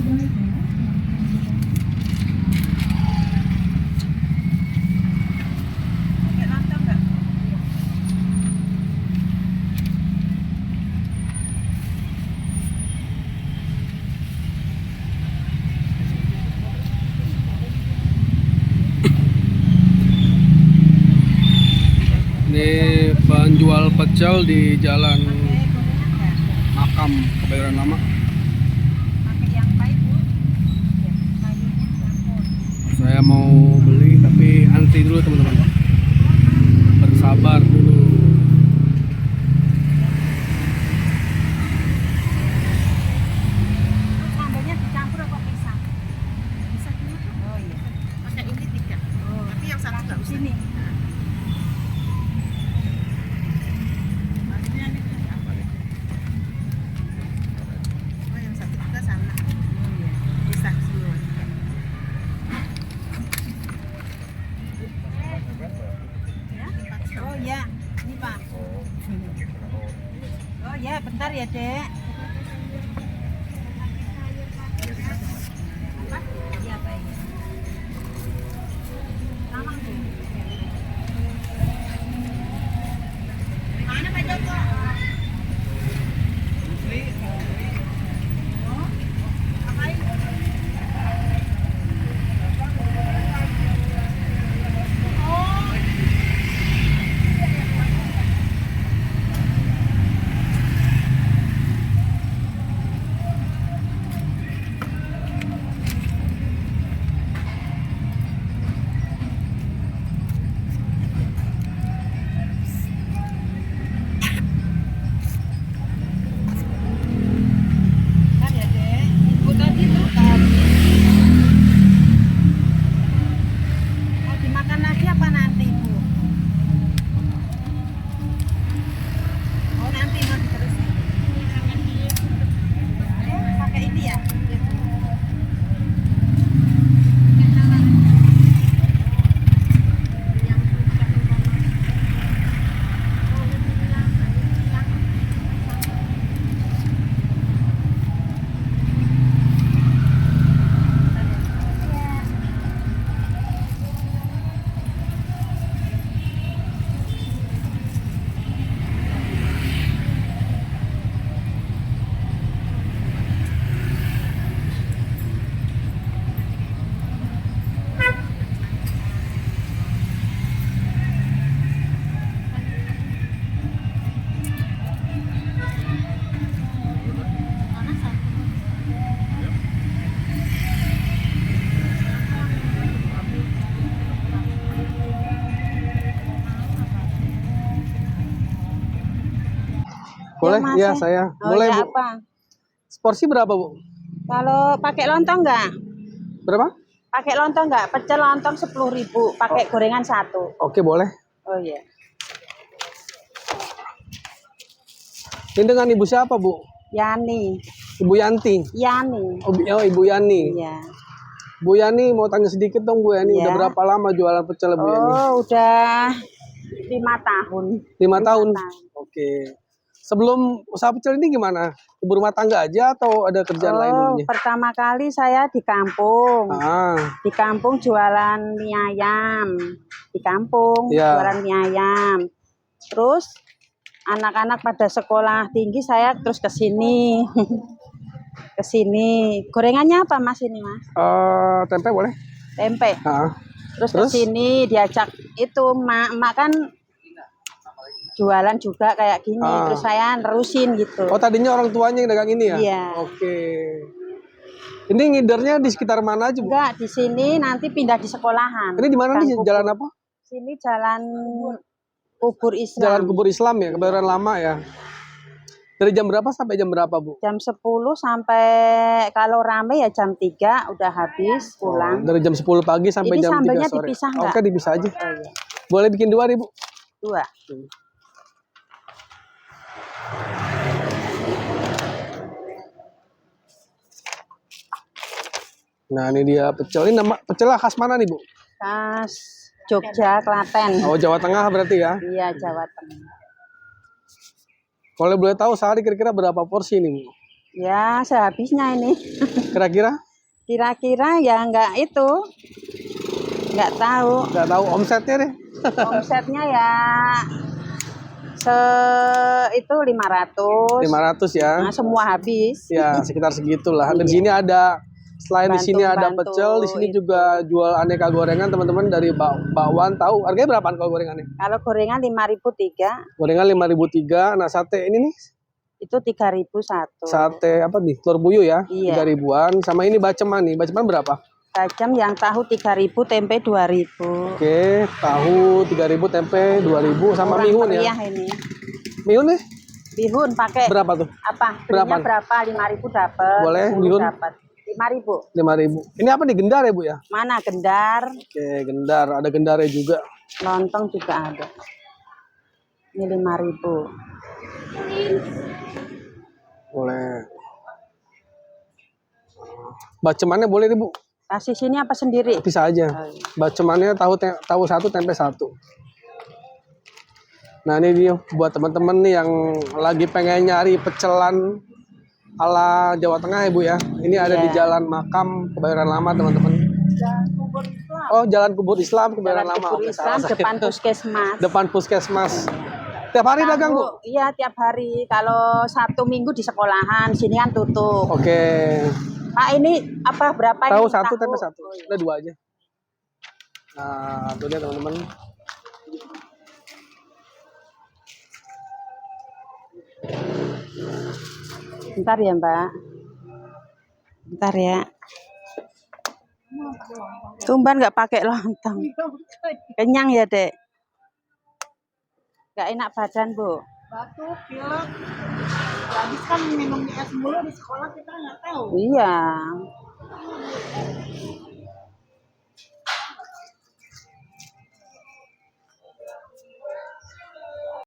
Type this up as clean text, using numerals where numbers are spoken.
Ini penjual pecel di Jalan Makam Kebayoran Lama. Saya mau beli tapi antri dulu teman-teman. Bersabar dulu. Sambelnya dicampur apa pisang? Bisa dulu. Oh iya. Pakai ini 3. Oh, tapi yang satu enggak usah. Sini. Oh ya, ini Pak. Oh ya, bentar ya Dek. Apa? Iya baik. Sama Bu. Mana Pak Joko? Oh, apain? Boleh? Iya, saya. Oh, Boleh, ya, Bu. apa? Porsi berapa, Bu? Kalau pakai lontong enggak? Berapa? Pakai lontong enggak? Pecel lontong 10.000, pakai gorengan 1. Oke, boleh. Oh iya. Ini dengan Ibu siapa, Bu? Yani. Ibu Yanti. Yani. Oh, Ibu Yani. Iya. Bu Yani mau tanya sedikit dong, Bu Yani. Iya. Udah berapa lama jualan pecel, Bu Yani? Oh, udah 5 tahun. 5 tahun. Oke. Sebelum usaha pecel ini gimana? Ibu rumah tangga aja atau ada kerjaan lain dulunya? Pertama kali saya di kampung. Di kampung jualan mie ayam. Di kampung jualan mie ayam. Terus anak-anak pada sekolah tinggi saya terus ke sini. Ke sini. Gorengannya apa Mas ini, Mas? Tempe boleh? Tempe. Terus ke sini diajak itu emak kan jualan juga kayak gini, terus saya nerusin gitu. Oh, tadinya orang tuanya yang dagang ini ya? Iya. Oke. Ini ngidernya di sekitar mana aja, Bu? Enggak, di sini nanti pindah di sekolahan. Ini di mana nih? Jalan apa? Sini jalan Kubur Islam. Jalan Kubur Islam ya, Kebayoran Lama ya. Dari jam berapa sampai jam berapa, Bu? Jam 10 sampai kalau rame ya jam 3 udah habis pulang. Dari jam 10 pagi sampai ini jam 3 sore. sambelnya dipisah enggak? Oke, dipisah aja. Oh, iya. Boleh bikin 2 nih, Bu? 2. Nah, ini dia pecel. Ini nama pecel khas mana nih, Bu? Khas Jogja, Klaten. Oh, Jawa Tengah berarti ya? Iya, Jawa Tengah. Kalau boleh tahu sehari kira-kira berapa porsi nih, Bu? Ya, sehabisnya ini. Kira-kira? Kira-kira ya nggak itu. Nggak tahu. Nggak tahu omsetnya deh. Omsetnya ya itu 500. 500 ya. Nah, semua habis. Ya, sekitar segitulah. Dan di sini ada selain di sini ada pecel, di sini juga jual aneka gorengan teman-teman dari bakwan. Tahu harganya berapaan kalau gorengannya? Kalau gorengan 5.003. Gorengan 5.003. Nah, sate ini nih? Itu 3.001. Sate apa nih? Telur buyuh ya? Iya. 3.000-an. Sama ini baceman nih. Baceman berapa? Bacem yang tahu 3.000, tempe 2.000. Oke, tahu 3.000, tempe 2.000 sama mihun ya. Ini. Mihun nih? Bihun pakai berapa tuh? Apa? Belinya berapa? 5.000 dapat. Boleh, bihun dapat. 5.000. 5.000. Ini apa nih, gendar ya, Bu ya? Mana gendar? Oke, gendar. Ada gendarnya juga. Lontong juga ada. Ini 5.000. Boleh. Bacemannya boleh nih, Bu? Kasih sini apa sendiri? Bisa aja. Bacemannya tahu satu, tempe satu. Nah, ini dia buat teman-teman nih yang lagi pengen nyari pecelan ala Jawa Tengah ya, Bu ya. Ini ada di Jalan Makam Kebayoran Lama, teman-teman. Oh, Jalan Kubur Islam Kebayoran Lama. Kubur Islam, depan puskesmas. Depan puskesmas. Tiap hari dagang, Bu? Iya, tiap hari. Kalau Sabtu Minggu di sekolahan, sini kan tutup. Oke. Pak, ini apa berapa ini? Tahu satu, tempe satu. Udah 2 aja. Nah, itu dia teman-teman. Bentar ya, Mbak. Bentar ya. Tumban nggak pakai lontong. Kenyang ya, Dek? Nggak enak badan, Bu? Batuk, pilek. Habis kan minum es mulu di sekolah, kita nggak tahu. Iya.